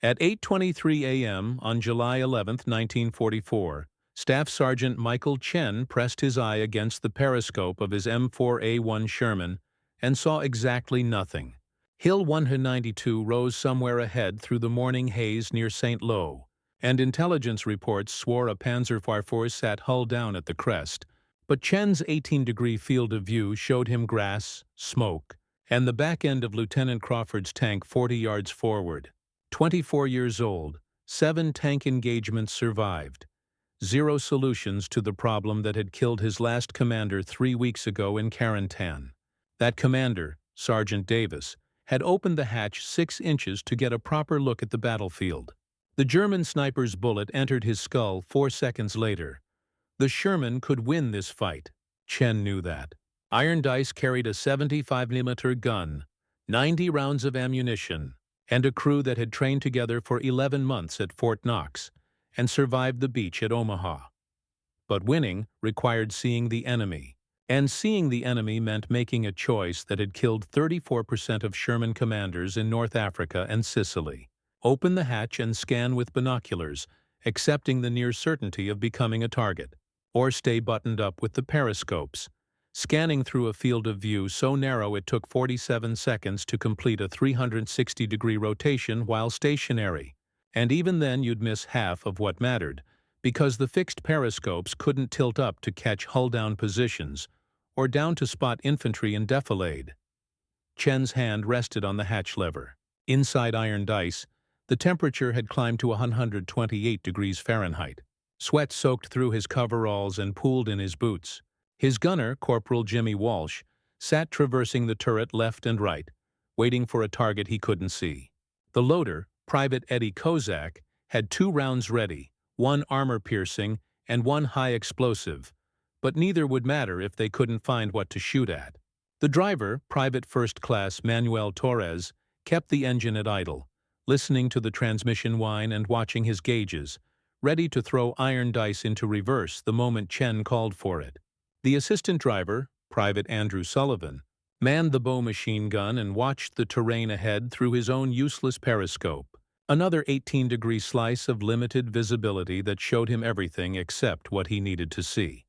At 8:23 a.m. on July 11, 1944, Staff Sergeant Michael Chen pressed his eye against the periscope of his M4A1 Sherman and saw exactly nothing. Hill 192 rose somewhere ahead through the morning haze near St. Lo, and intelligence reports swore a Panzer IV sat hull down at the crest. But Chen's 18-degree field of view showed him grass, smoke, and the back end of Lieutenant Crawford's tank 40 yards forward. 24 years old, 7 tank engagements survived. 0 solutions to the problem that had killed his last commander 3 weeks ago in Carentan. That commander, Sergeant Davis, had opened the hatch 6 inches to get a proper look at the battlefield. The German sniper's bullet entered his skull 4 seconds later. The Sherman could win this fight. Chen knew that. Iron Dice carried a 75mm gun, 90 rounds of ammunition, and a crew that had trained together for 11 months at Fort Knox and survived the beach at Omaha. But winning required seeing the enemy. And seeing the enemy meant making a choice that had killed 34% of Sherman commanders in North Africa and Sicily. Open the hatch and scan with binoculars, accepting the near certainty of becoming a target. Or stay buttoned up with the periscopes, scanning through a field of view so narrow it took 47 seconds to complete a 360-degree rotation while stationary. And even then you'd miss half of what mattered, because the fixed periscopes couldn't tilt up to catch hull-down positions, or down to spot infantry in defilade. Chen's hand rested on the hatch lever. Inside Iron Dice, the temperature had climbed to 128 degrees Fahrenheit. Sweat soaked through his coveralls and pooled in his boots. His gunner, Corporal Jimmy Walsh, sat traversing the turret left and right, waiting for a target he couldn't see. The loader, Private Eddie Kozak, had 2 rounds ready, 1 armor-piercing and 1 high-explosive, but neither would matter if they couldn't find what to shoot at. The driver, Private First Class Manuel Torres, kept the engine at idle, listening to the transmission whine and watching his gauges, ready to throw Iron Dice into reverse the moment Chen called for it. The assistant driver, Private Andrew Sullivan, manned the bow machine gun and watched the terrain ahead through his own useless periscope, another 18-degree slice of limited visibility that showed him everything except what he needed to see.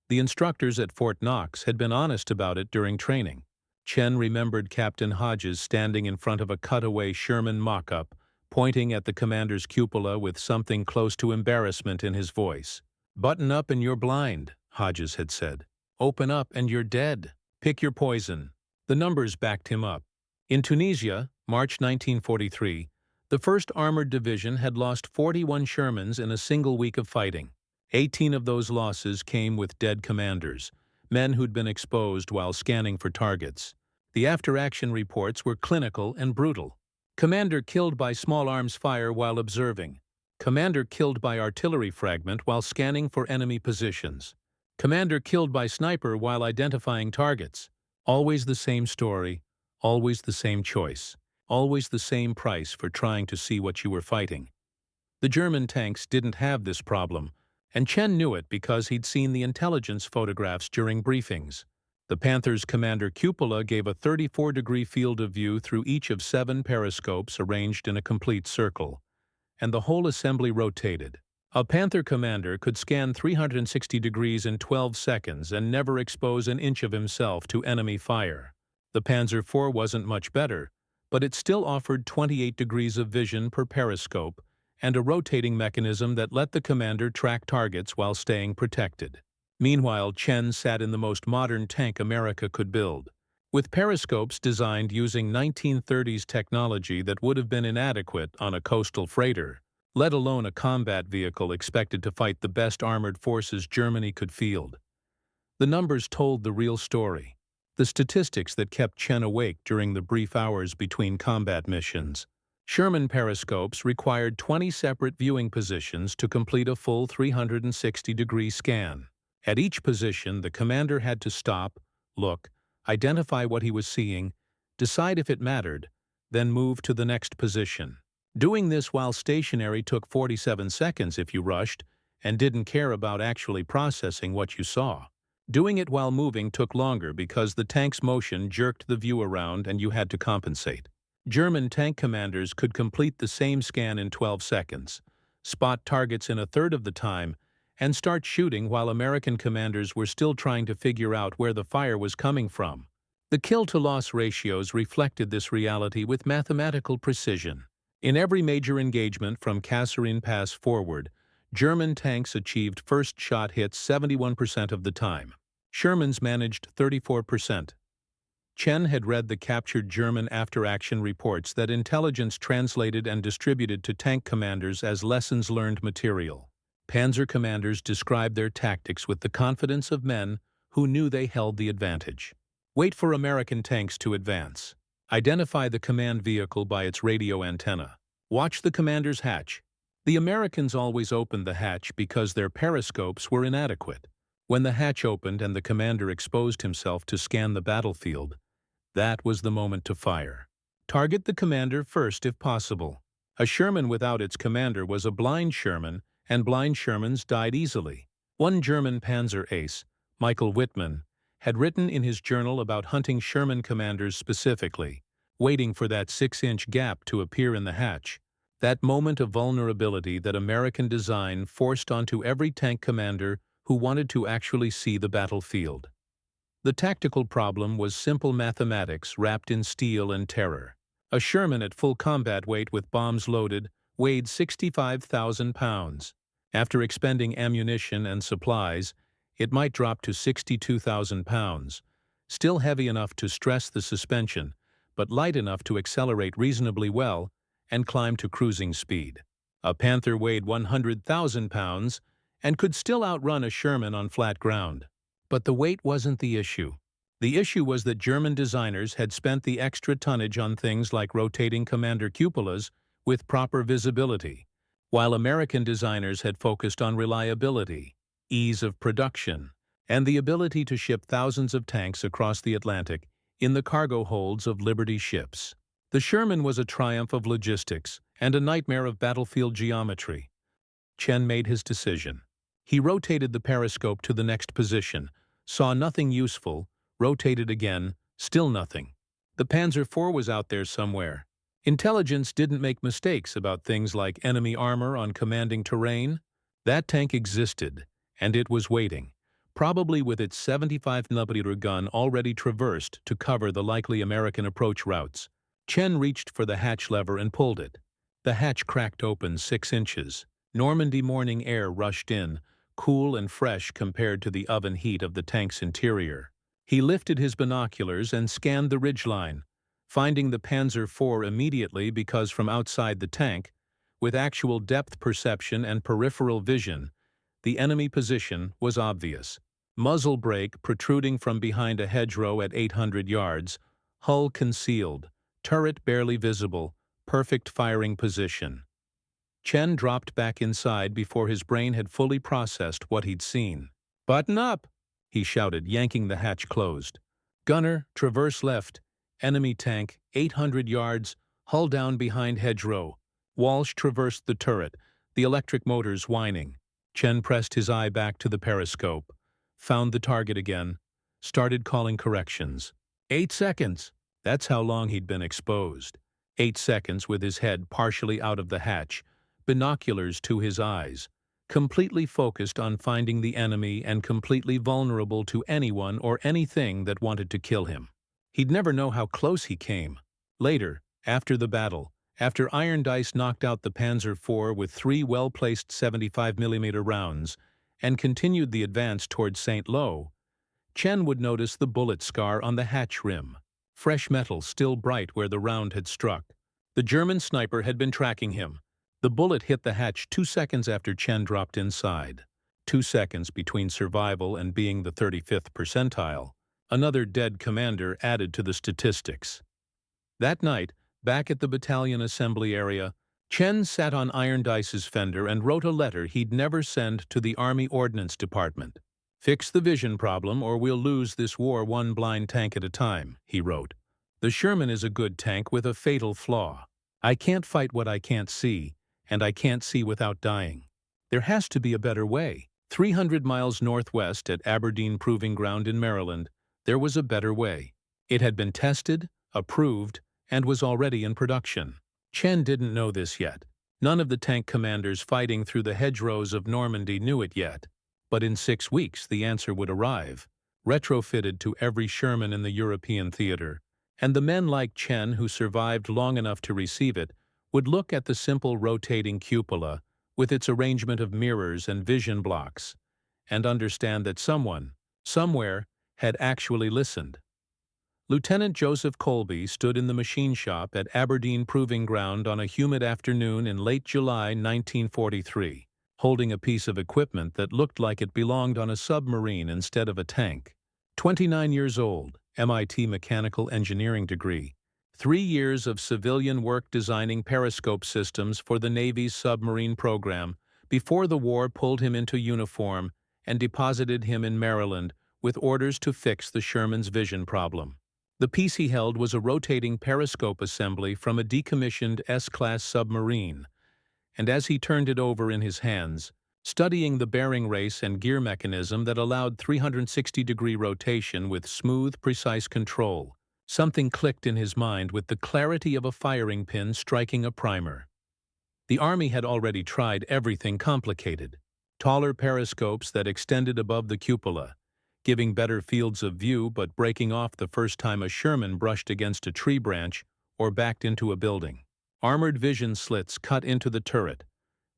The instructors at Fort Knox had been honest about it during training. Chen remembered Captain Hodges standing in front of a cutaway Sherman mock-up, pointing at the commander's cupola with something close to embarrassment in his voice. "Button up and you're blind," Hodges had said. "Open up and you're dead. Pick your poison." The numbers backed him up. In Tunisia, March 1943, the 1st Armored Division had lost 41 Shermans in a single week of fighting. 18 of those losses came with dead commanders, men who'd been exposed while scanning for targets. The after-action reports were clinical and brutal. Commander killed by small arms fire while observing. Commander killed by artillery fragment while scanning for enemy positions. Commander killed by sniper while identifying targets. Always the same story, always the same choice, always the same price for trying to see what you were fighting. The German tanks didn't have this problem, and Chen knew it because he'd seen the intelligence photographs during briefings. The Panthers' commander cupola gave a 34-degree field of view through each of 7 periscopes arranged in a complete circle, and the whole assembly rotated. A Panther commander could scan 360 degrees in 12 seconds and never expose an inch of himself to enemy fire. The Panzer IV wasn't much better, but it still offered 28 degrees of vision per periscope and a rotating mechanism that let the commander track targets while staying protected. Meanwhile, Chen sat in the most modern tank America could build, with periscopes designed using 1930s technology that would have been inadequate on a coastal freighter, let alone a combat vehicle expected to fight the best armored forces Germany could field. The numbers told the real story, the statistics that kept Chen awake during the brief hours between combat missions. Sherman periscopes required 20 separate viewing positions to complete a full 360-degree scan. At each position, the commander had to stop, look, identify what he was seeing, decide if it mattered, then move to the next position. Doing this while stationary took 47 seconds if you rushed and didn't care about actually processing what you saw. Doing it while moving took longer because the tank's motion jerked the view around and you had to compensate. German tank commanders could complete the same scan in 12 seconds, spot targets in a third of the time, and start shooting while American commanders were still trying to figure out where the fire was coming from. The kill-to-loss ratios reflected this reality with mathematical precision. In every major engagement from Kasserine Pass forward, German tanks achieved first-shot hits 71% of the time. Shermans managed 34%. Chen had read the captured German after-action reports that intelligence translated and distributed to tank commanders as lessons learned material. Panzer commanders described their tactics with the confidence of men who knew they held the advantage. Wait for American tanks to advance. Identify the command vehicle by its radio antenna. Watch the commander's hatch. The Americans always opened the hatch because their periscopes were inadequate. When the hatch opened and the commander exposed himself to scan the battlefield, that was the moment to fire. Target the commander first if possible. A Sherman without its commander was a blind Sherman, and blind Shermans died easily. One German Panzer ace, Michael Wittmann, had written in his journal about hunting Sherman commanders specifically, waiting for that 6-inch gap to appear in the hatch, that moment of vulnerability that American design forced onto every tank commander who wanted to actually see the battlefield. The tactical problem was simple mathematics wrapped in steel and terror. A Sherman at full combat weight with bombs loaded weighed 65,000 pounds. After expending ammunition and supplies, it might drop to 62,000 pounds, still heavy enough to stress the suspension, but light enough to accelerate reasonably well and climb to cruising speed. A Panther weighed 100,000 pounds and could still outrun a Sherman on flat ground. But the weight wasn't the issue. The issue was that German designers had spent the extra tonnage on things like rotating commander cupolas with proper visibility, while American designers had focused on reliability, ease of production, and the ability to ship thousands of tanks across the Atlantic in the cargo holds of Liberty ships. The Sherman was a triumph of logistics and a nightmare of battlefield geometry. Chen made his decision. He rotated the periscope to the next position, saw nothing useful, rotated again, still nothing. The Panzer IV was out there somewhere. Intelligence didn't make mistakes about things like enemy armor on commanding terrain. That tank existed, and it was waiting, probably with its 75mm gun already traversed to cover the likely American approach routes. Chen reached for the hatch lever and pulled it. The hatch cracked open 6 inches. Normandy morning air rushed in, cool and fresh compared to the oven heat of the tank's interior. He lifted his binoculars and scanned the ridgeline, finding the Panzer IV immediately because from outside the tank, with actual depth perception and peripheral vision, the enemy position was obvious. Muzzle brake protruding from behind a hedgerow at 800 yards, hull concealed, turret barely visible, perfect firing position. Chen dropped back inside before his brain had fully processed what he'd seen. "Button up!" he shouted, yanking the hatch closed. "Gunner, traverse left. Enemy tank, 800 yards, hull down behind hedgerow." Walsh traversed the turret, the electric motors whining. Chen pressed his eye back to the periscope, found the target again, started calling corrections. 8 seconds! That's how long he'd been exposed. 8 seconds with his head partially out of the hatch, binoculars to his eyes, completely focused on finding the enemy and completely vulnerable to anyone or anything that wanted to kill him. He'd never know how close he came. Later, after the battle, after Iron Dice knocked out the Panzer IV with 3 well-placed 75mm rounds and continued the advance toward St. Lo, Chen would notice the bullet scar on the hatch rim, fresh metal still bright where the round had struck. The German sniper had been tracking him. The bullet hit the hatch 2 seconds after Chen dropped inside. 2 seconds between survival and being the 35th percentile. Another dead commander added to the statistics. That night, back at the battalion assembly area, Chen sat on Iron Dice's fender and wrote a letter he'd never send to the Army Ordnance Department. "Fix the vision problem or we'll lose this war one blind tank at a time," he wrote. "The Sherman is a good tank with a fatal flaw. I can't fight what I can't see, and I can't see without dying. There has to be a better way." 300 miles northwest at Aberdeen Proving Ground in Maryland, there was a better way. It had been tested, approved, and was already in production. Chen didn't know this yet. None of the tank commanders fighting through the hedgerows of Normandy knew it yet. But in 6 weeks the answer would arrive, retrofitted to every Sherman in the European theater, and the men like Chen who survived long enough to receive it would look at the simple rotating cupola with its arrangement of mirrors and vision blocks and understand that someone, somewhere, had actually listened. Lieutenant Joseph Colby stood in the machine shop at Aberdeen Proving Ground on a humid afternoon in late July 1943, holding a piece of equipment that looked like it belonged on a submarine instead of a tank. 29 years old, MIT mechanical engineering degree, 3 years of civilian work designing periscope systems for the Navy's submarine program before the war pulled him into uniform and deposited him in Maryland with orders to fix the Sherman's vision problem. The piece he held was a rotating periscope assembly from a decommissioned S-class submarine, and as he turned it over in his hands, studying the bearing race and gear mechanism that allowed 360-degree rotation with smooth, precise control, something clicked in his mind with the clarity of a firing pin striking a primer. The Army had already tried everything complicated: taller periscopes that extended above the cupola, giving better fields of view but breaking off the first time a Sherman brushed against a tree branch or backed into a building. Armored vision slits cut into the turret,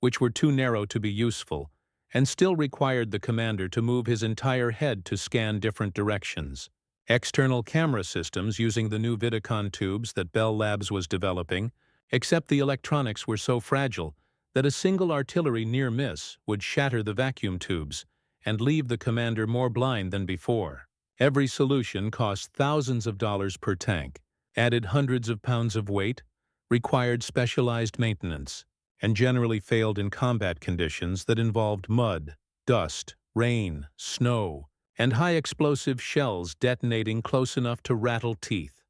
which were too narrow to be useful, and still required the commander to move his entire head to scan different directions. External camera systems using the new Vidicon tubes that Bell Labs was developing, except the electronics were so fragile that a single artillery near miss would shatter the vacuum tubes and leave the commander more blind than before. Every solution cost thousands of dollars per tank, added hundreds of pounds of weight, required specialized maintenance, and generally failed in combat conditions that involved mud, dust, rain, snow, and high-explosive shells detonating close enough to rattle teeth.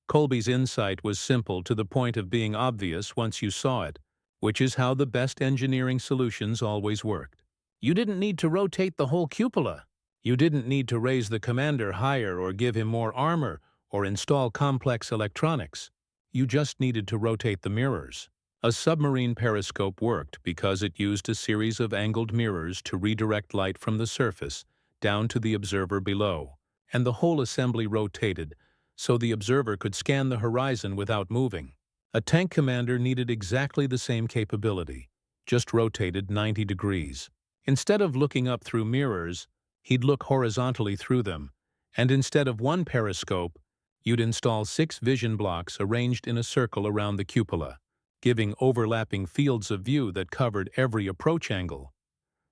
Colby's insight was simple to the point of being obvious once you saw it, which is how the best engineering solutions always worked. You didn't need to rotate the whole cupola. You didn't need to raise the commander higher or give him more armor or install complex electronics. You just needed to rotate the mirrors. A submarine periscope worked because it used a series of angled mirrors to redirect light from the surface down to the observer below, and the whole assembly rotated so the observer could scan the horizon without moving. A tank commander needed exactly the same capability, just rotated 90 degrees. Instead of looking up through mirrors, he'd look horizontally through them, and instead of one periscope, you'd install 6 vision blocks arranged in a circle around the cupola, giving overlapping fields of view that covered every approach angle.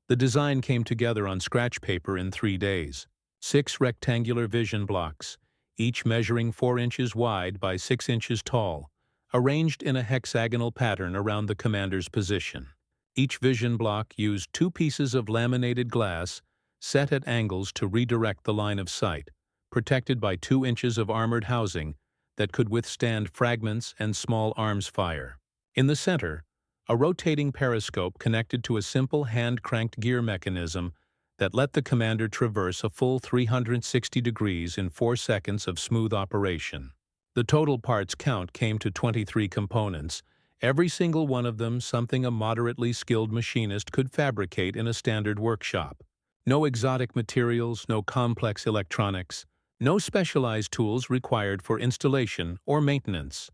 The design came together on scratch paper in 3 days. 6 rectangular vision blocks, each measuring 4 inches wide by 6 inches tall, arranged in a hexagonal pattern around the commander's position. Each vision block used 2 pieces of laminated glass set at angles to redirect the line of sight, protected by 2 inches of armored housing that could withstand fragments and small arms fire. In the center, a rotating periscope connected to a simple hand-cranked gear mechanism that let the commander traverse a full 360 degrees in 4 seconds of smooth operation. The total parts count came to 23 components, every single one of them something a moderately skilled machinist could fabricate in a standard workshop. No exotic materials, no complex electronics, no specialized tools required for installation or maintenance.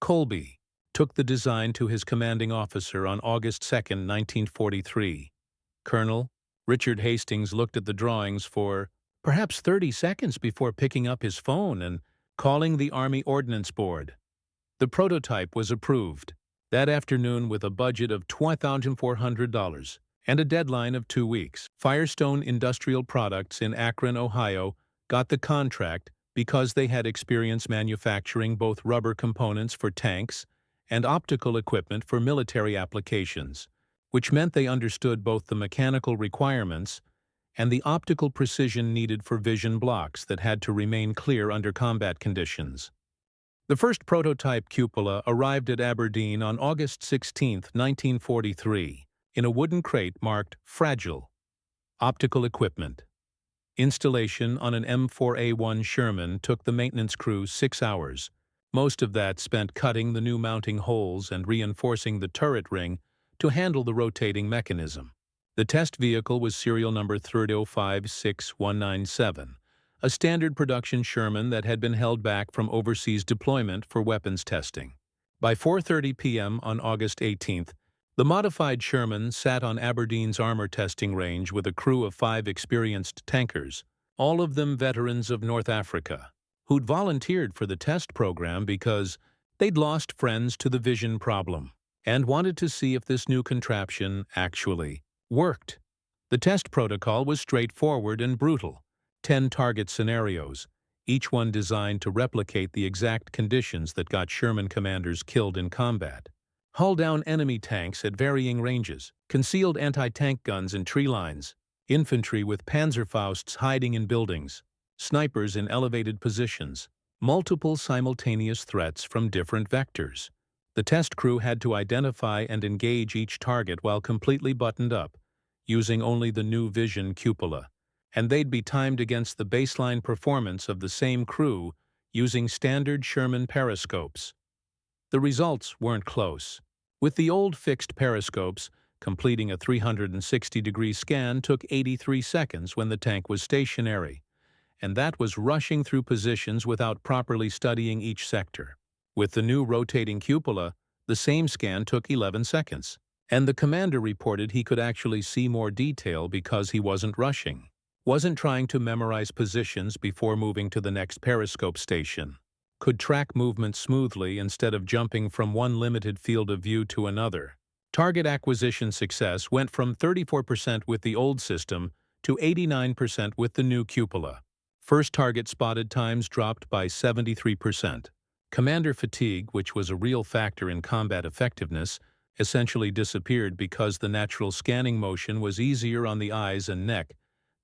Colby took the design to his commanding officer on August 2, 1943. Colonel Richard Hastings looked at the drawings for perhaps 30 seconds before picking up his phone and calling the Army Ordnance Board. The prototype was approved that afternoon with a budget of $2,400 and a deadline of 2 weeks. Firestone Industrial Products in Akron, Ohio, got the contract because they had experience manufacturing both rubber components for tanks and optical equipment for military applications, which meant they understood both the mechanical requirements and the optical precision needed for vision blocks that had to remain clear under combat conditions. The first prototype cupola arrived at Aberdeen on August 16, 1943, in a wooden crate marked Fragile. Optical equipment. Installation on an M4A1 Sherman took the maintenance crew 6 hours, Most of that spent cutting the new mounting holes and reinforcing the turret ring to handle the rotating mechanism. The test vehicle was serial number 3056197, a standard production Sherman that had been held back from overseas deployment for weapons testing. By 4:30 p.m. on August 18th, the modified Sherman sat on Aberdeen's armor testing range with a crew of 5 experienced tankers, all of them veterans of North Africa, who'd volunteered for the test program because they'd lost friends to the vision problem and wanted to see if this new contraption actually worked. The test protocol was straightforward and brutal: 10 target scenarios, each one designed to replicate the exact conditions that got Sherman commanders killed in combat. Hull down enemy tanks at varying ranges, concealed anti-tank guns in tree lines, infantry with Panzerfausts hiding in buildings, snipers in elevated positions, multiple simultaneous threats from different vectors. The test crew had to identify and engage each target while completely buttoned up, using only the new vision cupola, and they'd be timed against the baseline performance of the same crew using standard Sherman periscopes. The results weren't close. With the old fixed periscopes, completing a 360-degree scan took 83 seconds when the tank was stationary, and that was rushing through positions without properly studying each sector. With the new rotating cupola, the same scan took 11 seconds, and the commander reported he could actually see more detail because he wasn't rushing, wasn't trying to memorize positions before moving to the next periscope station, could track movement smoothly instead of jumping from one limited field of view to another. Target acquisition success went from 34% with the old system to 89% with the new cupola. First target spotted times dropped by 73%. Commander fatigue, which was a real factor in combat effectiveness, essentially disappeared because the natural scanning motion was easier on the eyes and neck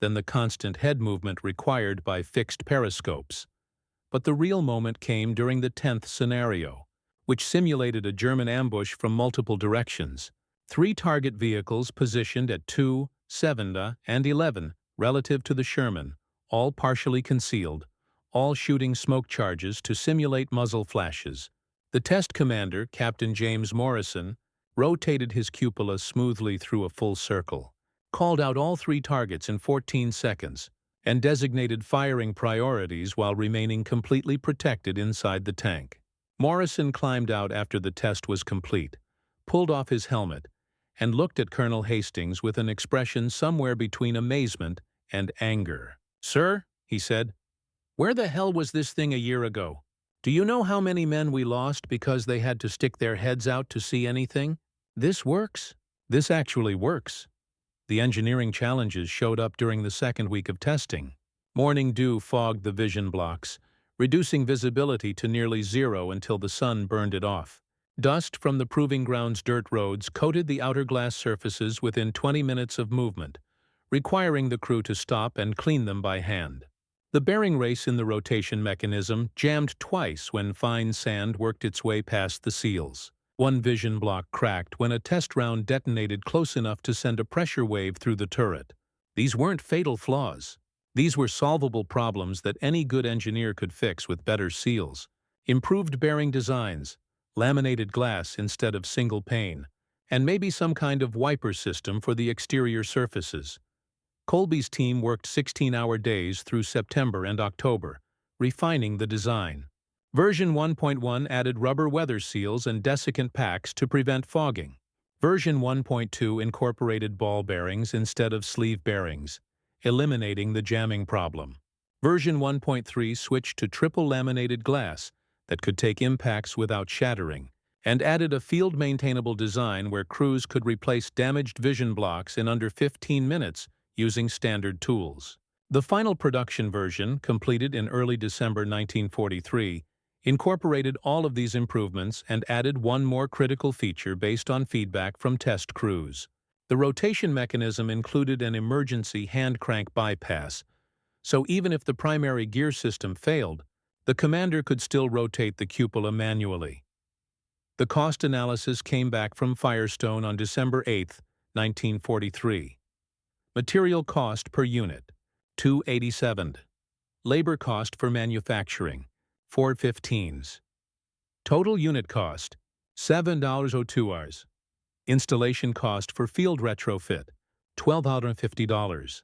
than the constant head movement required by fixed periscopes. But the real moment came during the 10th scenario, which simulated a German ambush from multiple directions. 3 target vehicles positioned at 2, 7, and 11 relative to the Sherman, all partially concealed, all shooting smoke charges to simulate muzzle flashes. The test commander, Captain James Morrison, rotated his cupola smoothly through a full circle, called out all 3 targets in 14 seconds, and designated firing priorities while remaining completely protected inside the tank. Morrison climbed out after the test was complete, pulled off his helmet, and looked at Colonel Hastings with an expression somewhere between amazement and anger. "Sir," he said, "where the hell was this thing a year ago? Do you know how many men we lost because they had to stick their heads out to see anything? This works. This actually works." The engineering challenges showed up during the second week of testing. Morning dew fogged the vision blocks, reducing visibility to nearly zero until the sun burned it off. Dust from the proving ground's dirt roads coated the outer glass surfaces within 20 minutes of movement, requiring the crew to stop and clean them by hand. The bearing race in the rotation mechanism jammed twice when fine sand worked its way past the seals. One vision block cracked when a test round detonated close enough to send a pressure wave through the turret. These weren't fatal flaws. These were solvable problems that any good engineer could fix with better seals, improved bearing designs, laminated glass instead of single pane, and maybe some kind of wiper system for the exterior surfaces. Colby's team worked 16-hour days through September and October, refining the design. Version 1.1 added rubber weather seals and desiccant packs to prevent fogging. Version 1.2 incorporated ball bearings instead of sleeve bearings, eliminating the jamming problem. Version 1.3 switched to triple laminated glass that could take impacts without shattering, and added a field-maintainable design where crews could replace damaged vision blocks in under 15 minutes using standard tools. The final production version, completed in early December 1943, incorporated all of these improvements and added one more critical feature based on feedback from test crews. The rotation mechanism included an emergency hand crank bypass, so even if the primary gear system failed, the commander could still rotate the cupola manually. The cost analysis came back from Firestone on December 8, 1943. Material cost per unit, $287. Labor cost for manufacturing, 4 15s. Total unit cost, $7.02. Installation cost for field retrofit, $1,250.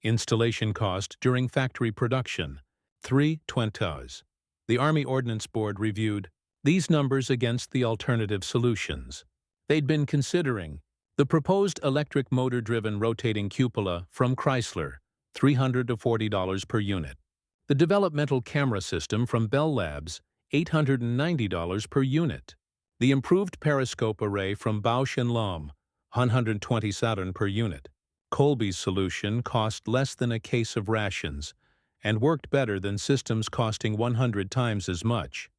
Installation cost during factory production, $320. The Army Ordnance Board reviewed these numbers against the alternative solutions. They'd been considering the proposed electric motor-driven rotating cupola from Chrysler, $300 to $40 per unit. The developmental camera system from Bell Labs, $890 per unit. The improved periscope array from Bausch & Lomb, $127 per unit. Colby's solution cost less than a case of rations and worked better than systems costing 100 times as much.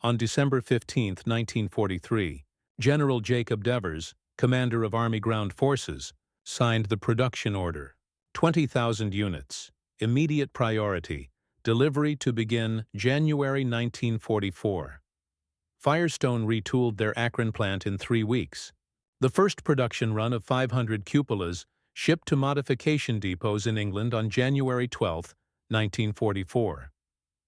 On December 15, 1943, General Jacob Devers, commander of Army Ground Forces, signed the production order. 20,000 units, immediate priority, delivery to begin January 1944. Firestone retooled their Akron plant in 3 weeks. The first production run of 500 cupolas shipped to modification depots in England on January 12, 1944.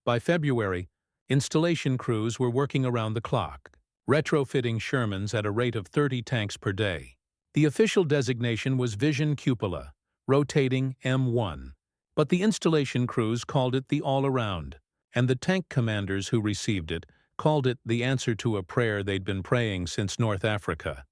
By February, installation crews were working around the clock, retrofitting Shermans at a rate of 30 tanks per day. The official designation was Vision Cupola, rotating M1, but the installation crews called it the All-Around, and the tank commanders who received it called it the answer to a prayer they'd been praying since North Africa.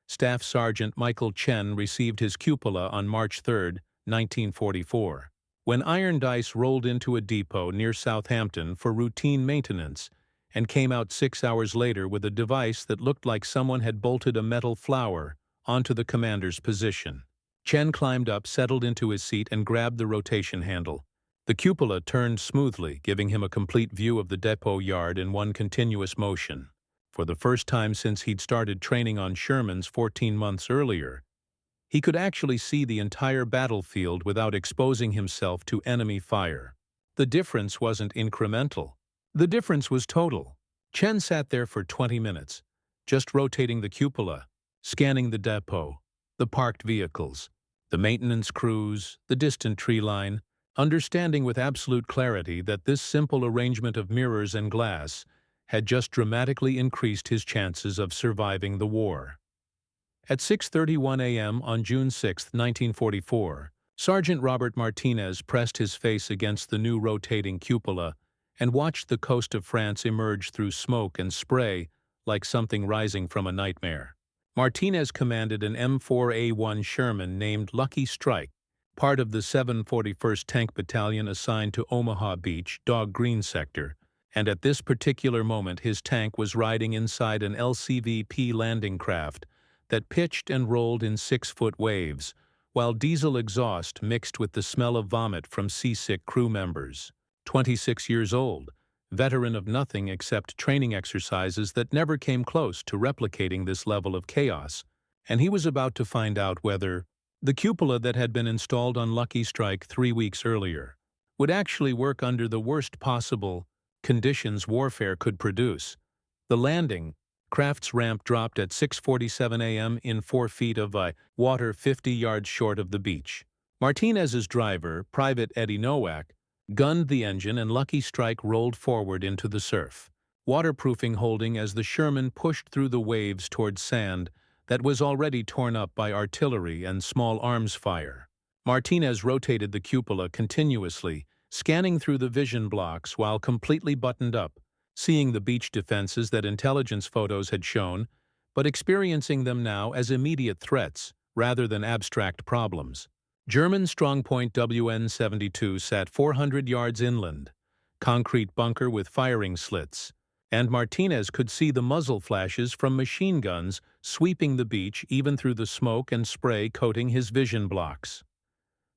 Staff Sergeant Michael Chen received his cupola on March 3, 1944. When Iron Dice rolled into a depot near Southampton for routine maintenance and came out 6 hours later with a device that looked like someone had bolted a metal flower onto the commander's position. Chen climbed up, settled into his seat, and grabbed the rotation handle. The cupola turned smoothly, giving him a complete view of the depot yard in one continuous motion. For the first time since he'd started training on Shermans 14 months earlier, he could actually see the entire battlefield without exposing himself to enemy fire. The difference wasn't incremental. The difference was total. Chen sat there for 20 minutes, just rotating the cupola, scanning the depot, the parked vehicles, the maintenance crews, the distant tree line, understanding with absolute clarity that this simple arrangement of mirrors and glass had just dramatically increased his chances of surviving the war. At 6:31 a.m. on June 6, 1944, Sergeant Robert Martinez pressed his face against the new rotating cupola and watched the coast of France emerge through smoke and spray like something rising from a nightmare. Martinez commanded an M4A1 Sherman named Lucky Strike, part of the 741st Tank Battalion assigned to Omaha Beach, Dog Green Sector, and at this particular moment his tank was riding inside an LCVP landing craft that pitched and rolled in 6-foot waves, while diesel exhaust mixed with the smell of vomit from seasick crew members. 26 years old, veteran of nothing except training exercises that never came close to replicating this level of chaos, and he was about to find out whether the cupola that had been installed on Lucky Strike 3 weeks earlier would actually work under the worst possible conditions warfare could produce. The landing craft's ramp dropped at 6:47 a.m. in 4 feet of water 50 yards short of the beach. Martinez's driver, Private Eddie Nowak, gunned the engine and Lucky Strike rolled forward into the surf, waterproofing holding as the Sherman pushed through the waves toward sand that was already torn up by artillery and small arms fire. Martinez rotated the cupola continuously, scanning through the vision blocks while completely buttoned up, seeing the beach defenses that intelligence photos had shown, but experiencing them now as immediate threats rather than abstract problems. German strongpoint WN-72 sat 400 yards inland, concrete bunker with firing slits, and Martinez could see the muzzle flashes from machine guns sweeping the beach even through the smoke and spray coating his vision blocks.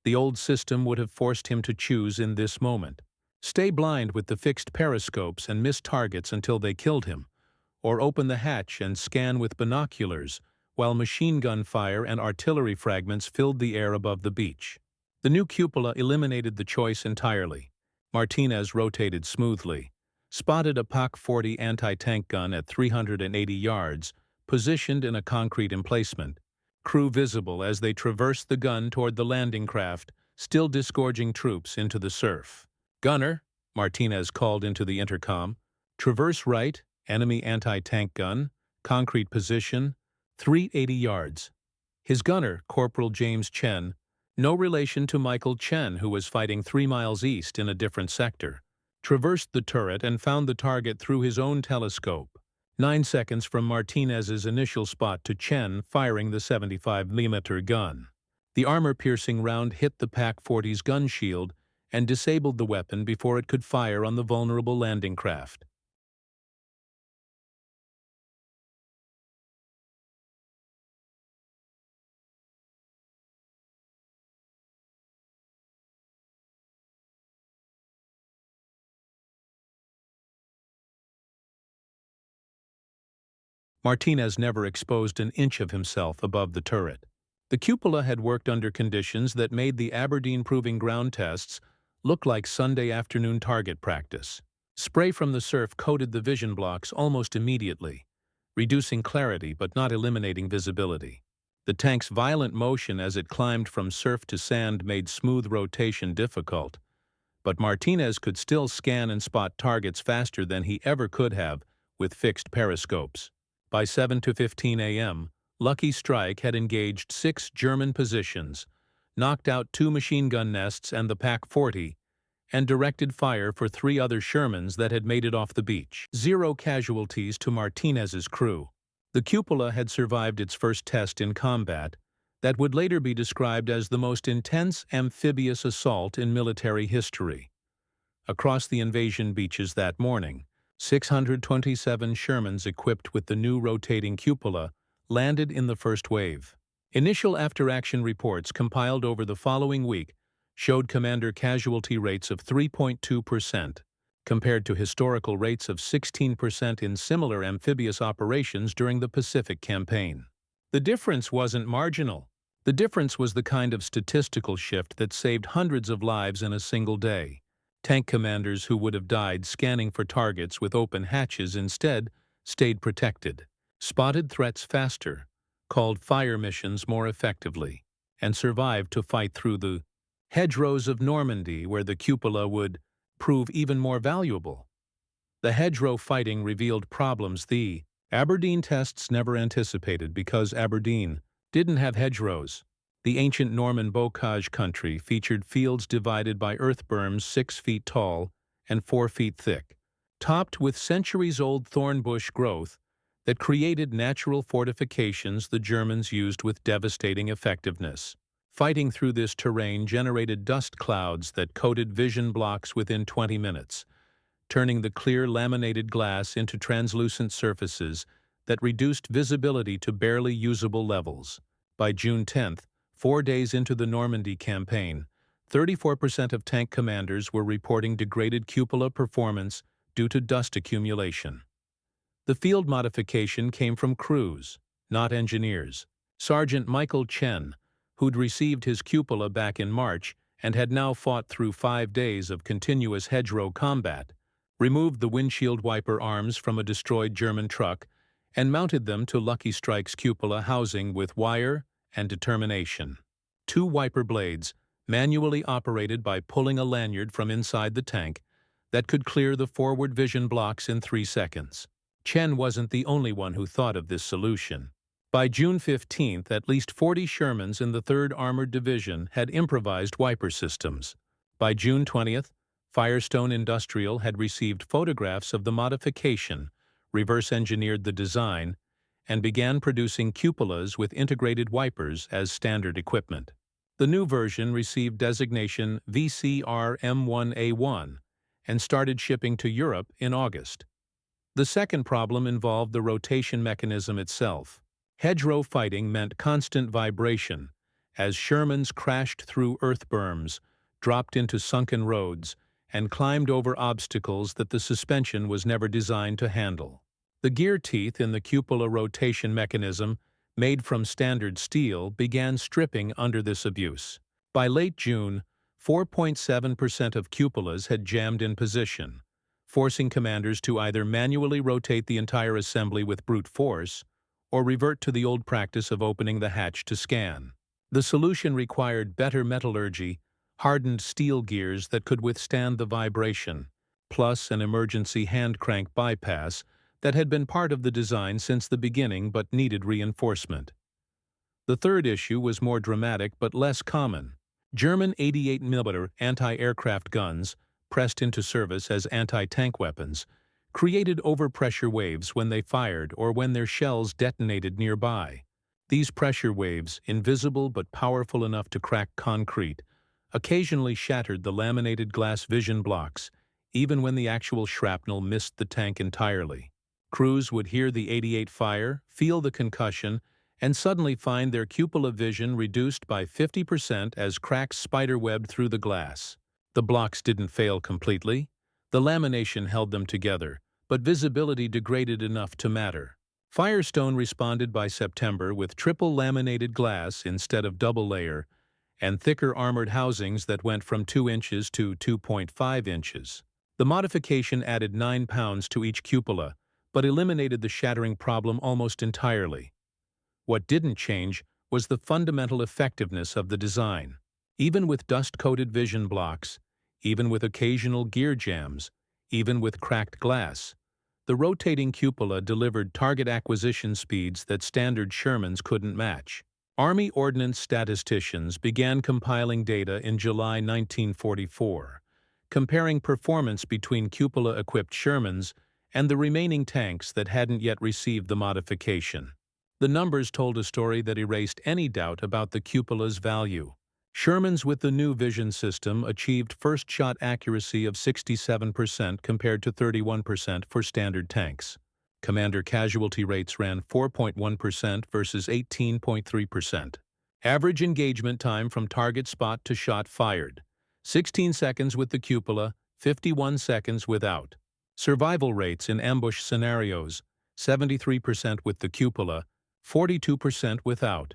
The old system would have forced him to choose in this moment: stay blind with the fixed periscopes and miss targets until they killed him, or open the hatch and scan with binoculars while machine gun fire and artillery fragments filled the air above the beach. The new cupola eliminated the choice entirely. Martinez rotated smoothly, spotted a PAC-40 anti-tank gun at 380 yards, positioned in a concrete emplacement, crew visible as they traversed the gun toward the landing craft, still disgorging troops into the surf. "Gunner," Martinez called into the intercom, "traverse right enemy anti-tank gun, concrete position, 380 yards. His gunner, Corporal James Chen, no relation to Michael Chen, who was fighting 3 miles east in a different sector, traversed the turret and found the target through his own telescope, 9 seconds from Martinez's initial spot to Chen firing the 75mm gun. The armor-piercing round hit the PaK-40's gun shield and disabled the weapon before it could fire on the vulnerable landing craft. Martinez never exposed an inch of himself above the turret. The cupola had worked under conditions that made the Aberdeen Proving Ground tests look like Sunday afternoon target practice. Spray from the surf coated the vision blocks almost immediately, reducing clarity but not eliminating visibility. The tank's violent motion as it climbed from surf to sand made smooth rotation difficult, but Martinez could still scan and spot targets faster than he ever could have with fixed periscopes. By 7:15 a.m., Lucky Strike had engaged 6 German positions, knocked out 2 machine gun nests and the PaK-40, and directed fire for 3 other Shermans that had made it off the beach. 0 casualties to Martinez's crew. The cupola had survived its first test in combat that would later be described as the most intense amphibious assault in military history. Across the invasion beaches that morning, 627 Shermans equipped with the new rotating cupola landed in the first wave. Initial after-action reports compiled over the following week showed commander casualty rates of 3.2%, compared to historical rates of 16% in similar amphibious operations during the Pacific Campaign. The difference wasn't marginal. The difference was the kind of statistical shift that saved hundreds of lives in a single day. Tank commanders who would have died scanning for targets with open hatches instead stayed protected, spotted threats faster, called fire missions more effectively, and survived to fight through the hedgerows of Normandy where the cupola would prove even more valuable. The hedgerow fighting revealed problems the Aberdeen tests never anticipated because Aberdeen didn't have hedgerows. The ancient Norman bocage country featured fields divided by earth berms 6 feet tall and 4 feet thick, topped with centuries-old thorn bush growth that created natural fortifications the Germans used with devastating effectiveness. Fighting through this terrain generated dust clouds that coated vision blocks within 20 minutes, turning the clear laminated glass into translucent surfaces that reduced visibility to barely usable levels. By June 10th, 4 days into the Normandy campaign, 34% of tank commanders were reporting degraded cupola performance due to dust accumulation. The field modification came from crews, not engineers. Sergeant Michael Chen, who'd received his cupola back in March and had now fought through 5 days of continuous hedgerow combat, removed the windshield wiper arms from a destroyed German truck and mounted them to Lucky Strike's cupola housing with wire and determination. 2 wiper blades, manually operated by pulling a lanyard from inside the tank, that could clear the forward vision blocks in 3 seconds. Chen wasn't the only one who thought of this solution. By June 15th, at least 40 Shermans in the 3rd Armored Division had improvised wiper systems. By June 20th, Firestone Industrial had received photographs of the modification, reverse-engineered the design, and began producing cupolas with integrated wipers as standard equipment. The new version received designation VCR M1A1 and started shipping to Europe in August. The second problem involved the rotation mechanism itself. Hedgerow fighting meant constant vibration, as Shermans crashed through earth berms, dropped into sunken roads, and climbed over obstacles that the suspension was never designed to handle. The gear teeth in the cupola rotation mechanism, made from standard steel, began stripping under this abuse. By late June, 4.7% of cupolas had jammed in position, forcing commanders to either manually rotate the entire assembly with brute force or revert to the old practice of opening the hatch to scan. The solution required better metallurgy, hardened steel gears that could withstand the vibration, plus an emergency hand crank bypass that had been part of the design since the beginning but needed reinforcement. The third issue was more dramatic but less common. German 88mm anti-aircraft guns, pressed into service as anti-tank weapons, created overpressure waves when they fired or when their shells detonated nearby. These pressure waves, invisible but powerful enough to crack concrete, occasionally shattered the laminated glass vision blocks, even when the actual shrapnel missed the tank entirely. Crews would hear the 88 fire, feel the concussion, and suddenly find their cupola vision reduced by 50% as cracks spiderwebbed through the glass. The blocks didn't fail completely. The lamination held them together, but visibility degraded enough to matter. Firestone responded by September with triple laminated glass instead of double layer, and thicker armored housings that went from 2 inches to 2.5 inches. The modification added 9 pounds to each cupola, but eliminated the shattering problem almost entirely. What didn't change was the fundamental effectiveness of the design. Even with dust-coated vision blocks, even with occasional gear jams, even with cracked glass, the rotating cupola delivered target acquisition speeds that standard Shermans couldn't match. Army Ordnance statisticians began compiling data in July 1944, comparing performance between cupola-equipped Shermans and the remaining tanks that hadn't yet received the modification. The numbers told a story that erased any doubt about the cupola's value. Shermans with the new vision system achieved first-shot accuracy of 67% compared to 31% for standard tanks. Commander casualty rates ran 4.1% versus 18.3%. Average engagement time from target spot to shot fired: 16 seconds with the cupola, 51 seconds without. Survival rates in ambush scenarios: 73% with the cupola, 42% without.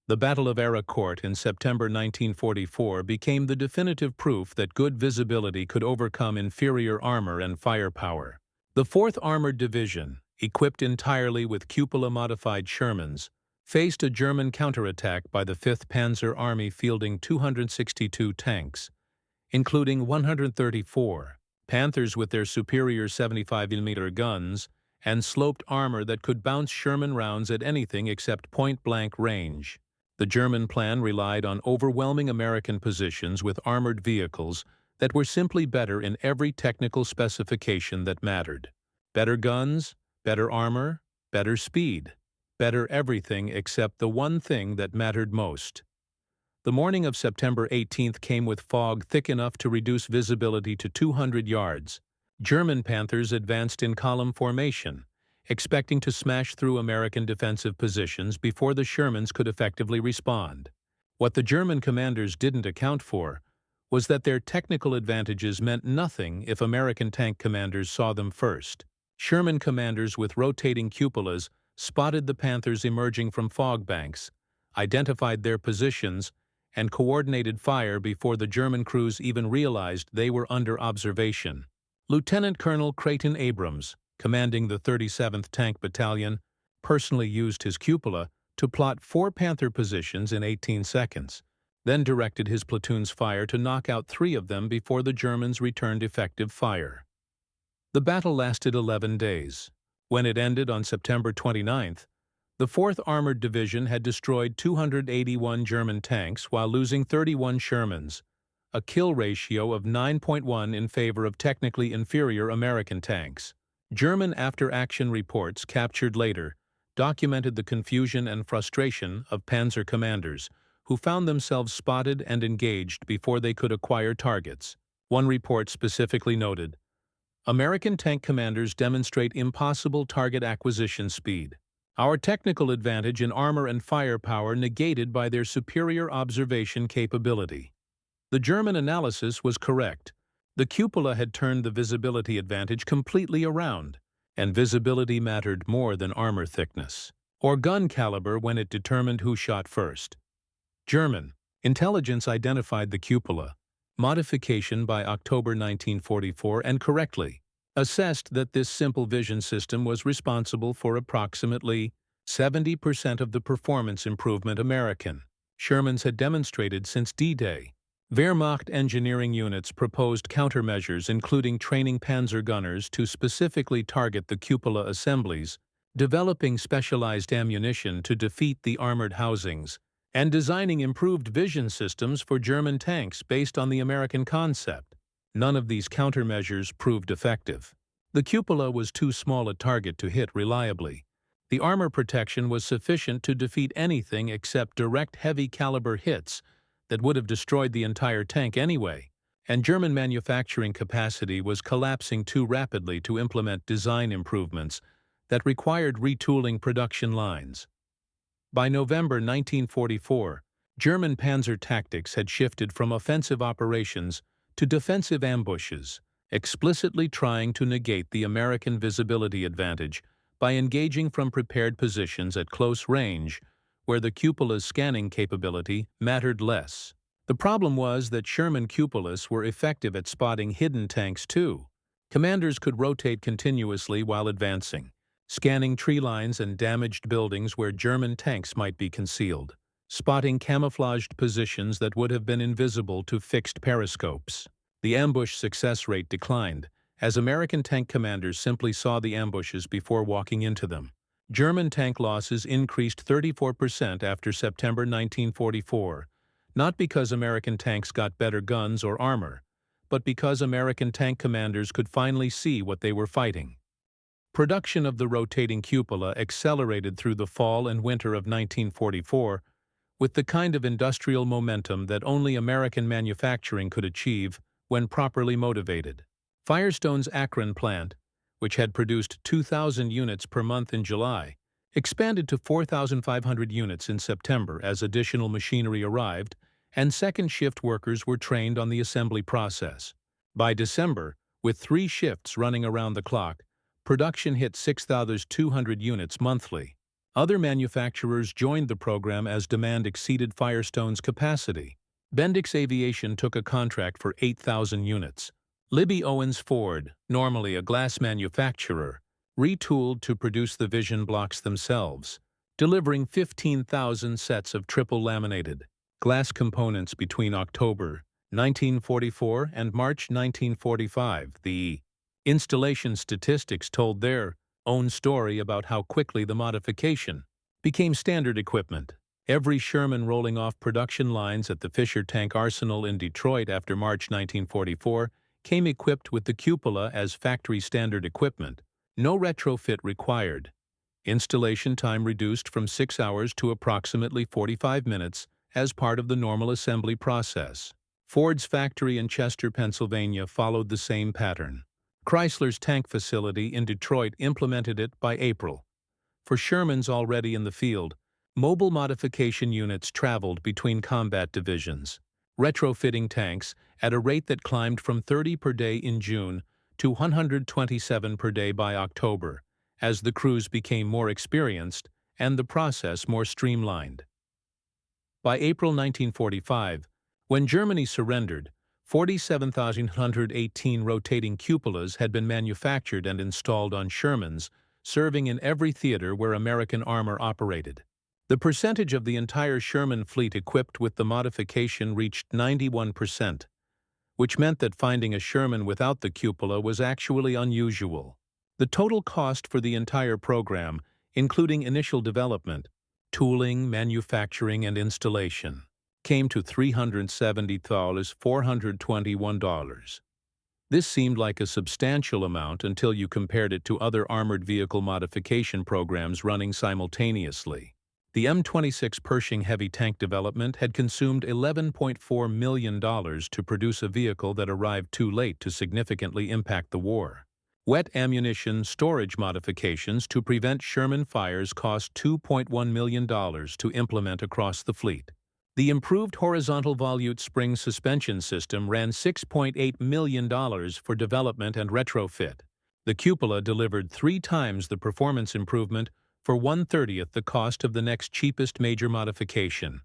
The Battle of Aracourt in September 1944 became the definitive proof that good visibility could overcome inferior armor and firepower. The 4th Armored Division, equipped entirely with cupola-modified Shermans, faced a German counterattack by the 5th Panzer Army fielding 262 tanks, including 134 Panthers with their superior 75mm guns and sloped armor that could bounce Sherman rounds at anything except point-blank range. The German plan relied on overwhelming American positions with armored vehicles that were simply better in every technical specification that mattered. Better guns, better armor, better speed, better everything except the one thing that mattered most. The morning of September 18th came with fog thick enough to reduce visibility to 200 yards. German Panthers advanced in column formation, expecting to smash through American defensive positions before the Shermans could effectively respond. What the German commanders didn't account for was that their technical advantages meant nothing if American tank commanders saw them first. Sherman commanders with rotating cupolas spotted the Panthers emerging from fog banks, identified their positions, and coordinated fire before the German crews even realized they were under observation. Lieutenant Colonel Creighton Abrams, commanding the 37th Tank Battalion, personally used his cupola to plot 4 Panther positions in 18 seconds, then directed his platoon's fire to knock out 3 of them before the Germans returned effective fire. The battle lasted 11 days. When it ended on September 29th, the 4th Armored Division had destroyed 281 German tanks while losing 31 Shermans, a kill ratio of 9.1 in favor of technically inferior American tanks. German after-action reports captured later documented the confusion and frustration of Panzer commanders, who found themselves spotted and engaged before they could acquire targets. One report specifically noted, "American tank commanders demonstrate impossible target acquisition speed. Our technical advantage in armor and firepower negated by their superior observation capability." The German analysis was correct. The cupola had turned the visibility advantage completely around, and visibility mattered more than armor thickness or gun caliber when it determined who shot first. German intelligence identified the cupola modification by October 1944 and correctly assessed that this simple vision system was responsible for approximately 70% of the performance improvement American Shermans had demonstrated since D-Day. Wehrmacht engineering units proposed countermeasures including training Panzer gunners to specifically target the cupola assemblies, developing specialized ammunition to defeat the armored housings, and designing improved vision systems for German tanks based on the American concept. None of these countermeasures proved effective. The cupola was too small a target to hit reliably. The armor protection was sufficient to defeat anything except direct heavy-caliber hits that would have destroyed the entire tank anyway, and German manufacturing capacity was collapsing too rapidly to implement design improvements that required retooling production lines. By November 1944, German panzer tactics had shifted from offensive operations to defensive ambushes, explicitly trying to negate the American visibility advantage by engaging from prepared positions at close range, where the cupola's scanning capability mattered less. The problem was that Sherman cupolas were effective at spotting hidden tanks too. Commanders could rotate continuously while advancing, scanning tree lines and damaged buildings where German tanks might be concealed, spotting camouflaged positions that would have been invisible to fixed periscopes. The ambush success rate declined, as American tank commanders simply saw the ambushes before walking into them. German tank losses increased 34% after September 1944, not because American tanks got better guns or armor, but because American tank commanders could finally see what they were fighting. Production of the rotating cupola accelerated through the fall and winter of 1944 with the kind of industrial momentum that only American manufacturing could achieve when properly motivated. Firestone's Akron plant, which had produced 2,000 units per month in July, expanded to 4,500 units in September as additional machinery arrived and second-shift workers were trained on the assembly process. By December, with 3 shifts running around the clock, production hit 6,200 units monthly. Other manufacturers joined the program as demand exceeded Firestone's capacity. Bendix Aviation took a contract for 8,000 units. Libby Owens Ford, normally a glass manufacturer, retooled to produce the vision blocks themselves, delivering 15,000 sets of triple-laminated glass components between October 1944 and March 1945. The installation statistics told their own story about how quickly the modification became standard equipment. Every Sherman rolling off production lines at the Fisher Tank Arsenal in Detroit after March 1944 came equipped with the cupola as factory standard equipment. No retrofit required. Installation time reduced from 6 hours to approximately 45 minutes as part of the normal assembly process. Ford's factory in Chester, Pennsylvania followed the same pattern. Chrysler's tank facility in Detroit implemented it by April. For Shermans already in the field, mobile modification units traveled between combat divisions, retrofitting tanks at a rate that climbed from 30 per day in June to 127 per day by October, as the crews became more experienced and the process more streamlined. By April 1945, when Germany surrendered, 47,118 rotating cupolas had been manufactured and installed on Shermans, serving in every theater where American armor operated. The percentage of the entire Sherman fleet equipped with the modification reached 91%, which meant that finding a Sherman without the cupola was actually unusual. The total cost for the entire program, including initial development, tooling, manufacturing, and installation, came to $370,421. This seemed like a substantial amount until you compared it to other armored vehicle modification programs running simultaneously. The M26 Pershing heavy tank development had consumed $11.4 million to produce a vehicle that arrived too late to significantly impact the war. Wet ammunition storage modifications to prevent Sherman fires cost $2.1 million to implement across the fleet. The improved horizontal volute spring suspension system ran $6.8 million for development and retrofit. The cupola delivered 3 times the performance improvement for 1/30th the cost of the next cheapest major modification.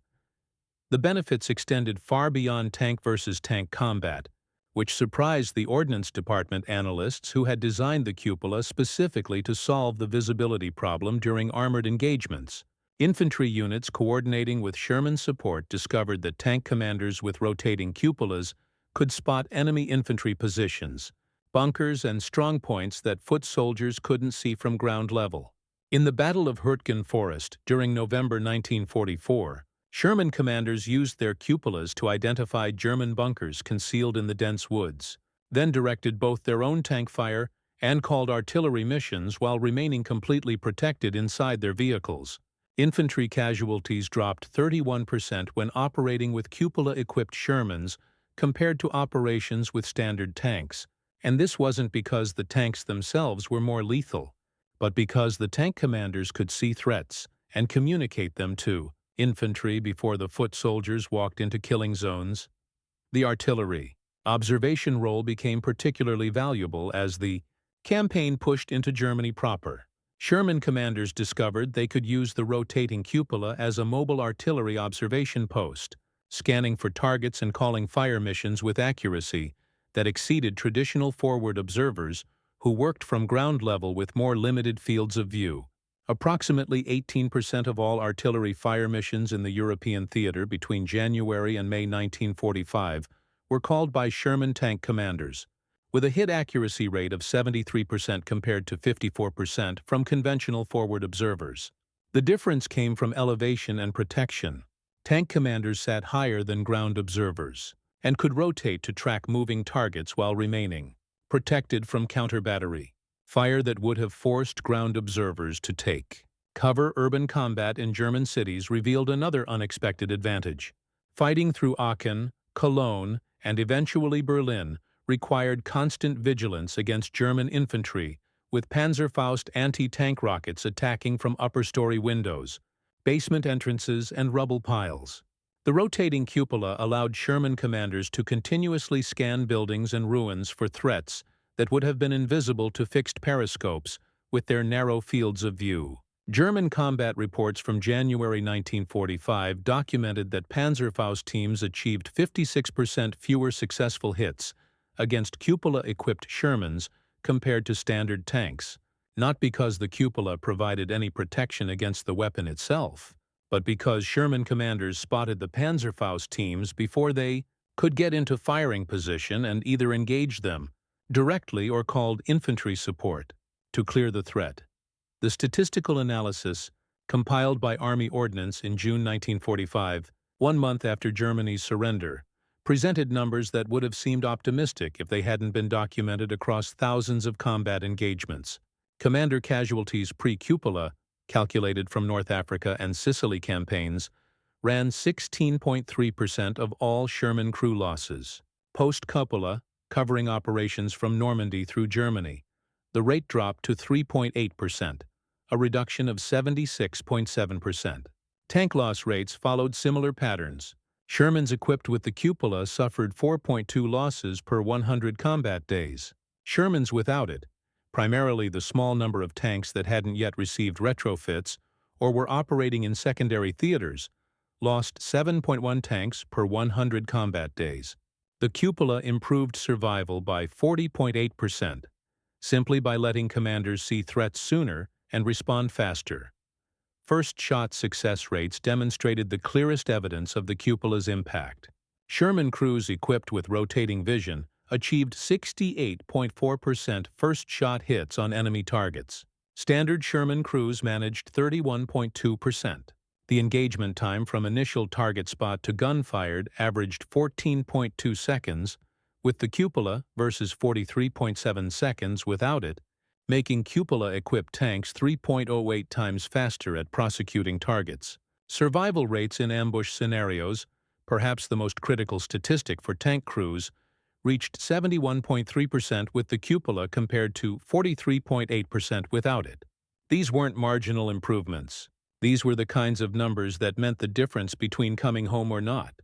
The benefits extended far beyond tank versus tank combat, which surprised the Ordnance Department analysts who had designed the cupola specifically to solve the visibility problem during armored engagements. Infantry units coordinating with Sherman support discovered that tank commanders with rotating cupolas could spot enemy infantry positions, bunkers, and strongpoints that foot soldiers couldn't see from ground level. In the Battle of Hurtgen Forest during November 1944, Sherman commanders used their cupolas to identify German bunkers concealed in the dense woods, then directed both their own tank fire and called artillery missions while remaining completely protected inside their vehicles. Infantry casualties dropped 31% when operating with cupola-equipped Shermans compared to operations with standard tanks, and this wasn't because the tanks themselves were more lethal, but because the tank commanders could see threats and communicate them to infantry before the foot soldiers walked into killing zones. The artillery observation role became particularly valuable as the campaign pushed into Germany proper. Sherman commanders discovered they could use the rotating cupola as a mobile artillery observation post, scanning for targets and calling fire missions with accuracy that exceeded traditional forward observers who worked from ground level with more limited fields of view. Approximately 18% of all artillery fire missions in the European theater between January and May 1945 were called by Sherman tank commanders, with a hit accuracy rate of 73% compared to 54% from conventional forward observers. The difference came from elevation and protection. Tank commanders sat higher than ground observers and could rotate to track moving targets while remaining protected from counter-battery fire that would have forced ground observers to take cover. Urban combat in German cities revealed another unexpected advantage. Fighting through Aachen, Cologne, and eventually Berlin required constant vigilance against German infantry, with Panzerfaust anti-tank rockets attacking from upper-story windows, basement entrances, and rubble piles. The rotating cupola allowed Sherman commanders to continuously scan buildings and ruins for threats that would have been invisible to fixed periscopes with their narrow fields of view. German combat reports from January 1945 documented that Panzerfaust teams achieved 56% fewer successful hits against cupola-equipped Shermans compared to standard tanks, not because the cupola provided any protection against the weapon itself, but because Sherman commanders spotted the Panzerfaust teams before they could get into firing position and either engaged them directly or called infantry support to clear the threat. The statistical analysis, compiled by Army Ordnance in June 1945, 1 month after Germany's surrender, presented numbers that would have seemed optimistic if they hadn't been documented across thousands of combat engagements. Commander casualties pre-cupola, calculated from North Africa and Sicily campaigns, ran 16.3% of all Sherman crew losses. Post-cupola, covering operations from Normandy through Germany, the rate dropped to 3.8%, a reduction of 76.7%. Tank loss rates followed similar patterns. Shermans equipped with the cupola suffered 4.2 losses per 100 combat days. Shermans without it, primarily the small number of tanks that hadn't yet received retrofits or were operating in secondary theaters, lost 7.1 tanks per 100 combat days. The cupola improved survival by 40.8%, simply by letting commanders see threats sooner and respond faster. First-shot success rates demonstrated the clearest evidence of the cupola's impact. Sherman crews equipped with rotating vision achieved 68.4% first-shot hits on enemy targets. Standard Sherman crews managed 31.2%. The engagement time from initial target spot to gun fired averaged 14.2 seconds with the cupola versus 43.7 seconds without it, making cupola-equipped tanks 3.08 times faster at prosecuting targets. Survival rates in ambush scenarios, perhaps the most critical statistic for tank crews, reached 71.3% with the cupola compared to 43.8% without it. These weren't marginal improvements. These were the kinds of numbers that meant the difference between coming home or not.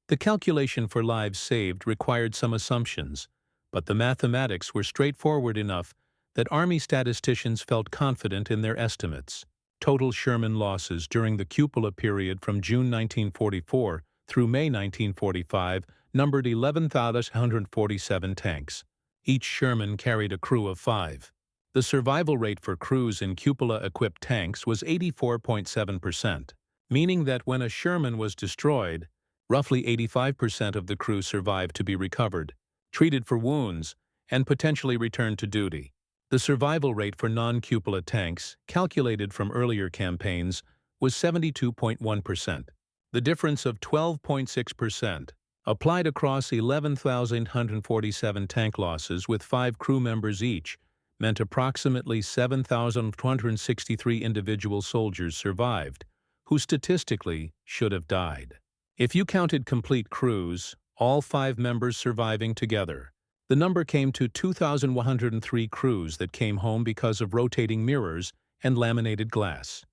The calculation for lives saved required some assumptions, but the mathematics were straightforward enough that Army statisticians felt confident in their estimates. Total Sherman losses during the cupola period from June 1944 through May 1945 numbered 11,147 tanks. Each Sherman carried a crew of 5. The survival rate for crews in cupola-equipped tanks was 84.7%, meaning that when a Sherman was destroyed, roughly 85% of the crew survived to be recovered, treated for wounds, and potentially returned to duty. The survival rate for non-cupola tanks, calculated from earlier campaigns, was 72.1%. The difference of 12.6%, applied across 11,147 tank losses with 5 crew members each, meant approximately 7,263 individual soldiers survived, who statistically should have died. If you counted complete crews, all 5 members surviving together, the number came to 2,103 crews that came home because of rotating mirrors and laminated glass.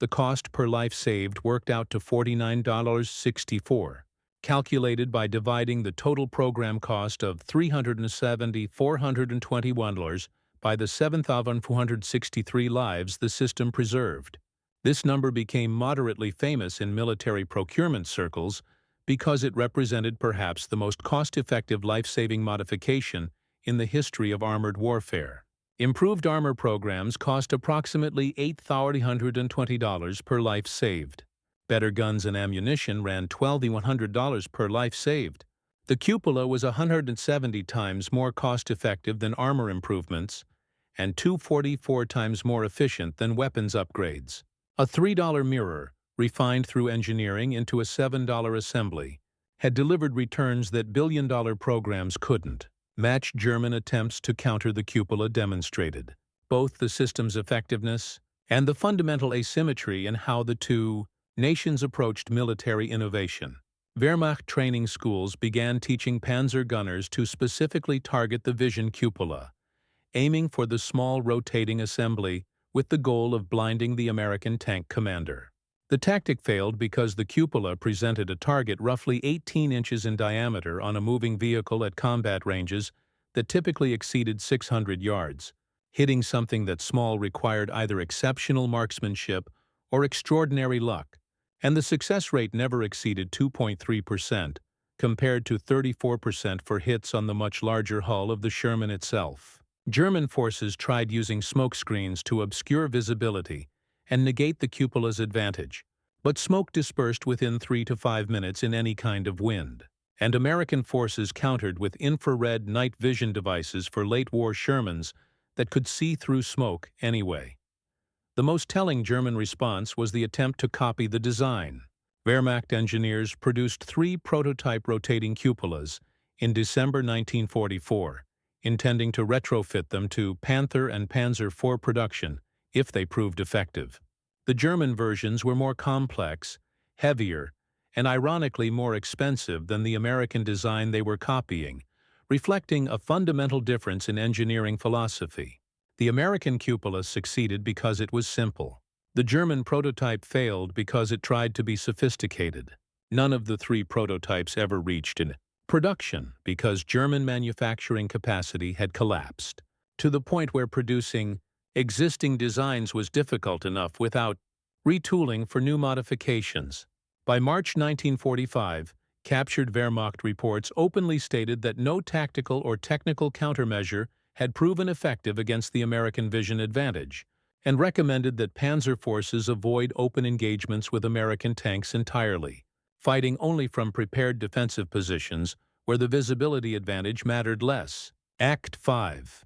The cost per life saved worked out to $49.64, calculated by dividing the total program cost of $370,421 by the 7,463 lives the system preserved. This number became moderately famous in military procurement circles because it represented perhaps the most cost-effective life-saving modification in the history of armored warfare. Improved armor programs cost approximately $8,320 per life saved. Better guns and ammunition ran $1,200 per life saved. The cupola was 170 times more cost-effective than armor improvements and 244 times more efficient than weapons upgrades. A $3 mirror, refined through engineering into a $7 assembly, had delivered returns that billion-dollar programs couldn't. Matched German attempts to counter the cupola demonstrated both the system's effectiveness and the fundamental asymmetry in how the two nations approached military innovation. Wehrmacht training schools began teaching Panzer gunners to specifically target the vision cupola, aiming for the small rotating assembly with the goal of blinding the American tank commander. The tactic failed because the cupola presented a target roughly 18 inches in diameter on a moving vehicle at combat ranges that typically exceeded 600 yards. Hitting something that small required either exceptional marksmanship or extraordinary luck, and the success rate never exceeded 2.3%, compared to 34% for hits on the much larger hull of the Sherman itself. German forces tried using smokescreens to obscure visibility and negate the cupola's advantage, but smoke dispersed within 3 to 5 minutes in any kind of wind, and American forces countered with infrared night vision devices for late-war Shermans that could see through smoke anyway. The most telling German response was the attempt to copy the design. Wehrmacht engineers produced 3 prototype rotating cupolas in December 1944, intending to retrofit them to Panther and Panzer IV production if they proved effective. The German versions were more complex, heavier, and ironically more expensive than the American design they were copying, reflecting a fundamental difference in engineering philosophy. The American cupola succeeded because it was simple. The German prototype failed because it tried to be sophisticated. None of the 3 prototypes ever reached in production because German manufacturing capacity had collapsed, to the point where producing existing designs was difficult enough without retooling for new modifications. By March 1945, captured Wehrmacht reports openly stated that no tactical or technical countermeasure had proven effective against the American vision advantage, and recommended that Panzer forces avoid open engagements with American tanks entirely, fighting only from prepared defensive positions where the visibility advantage mattered less. Act 5.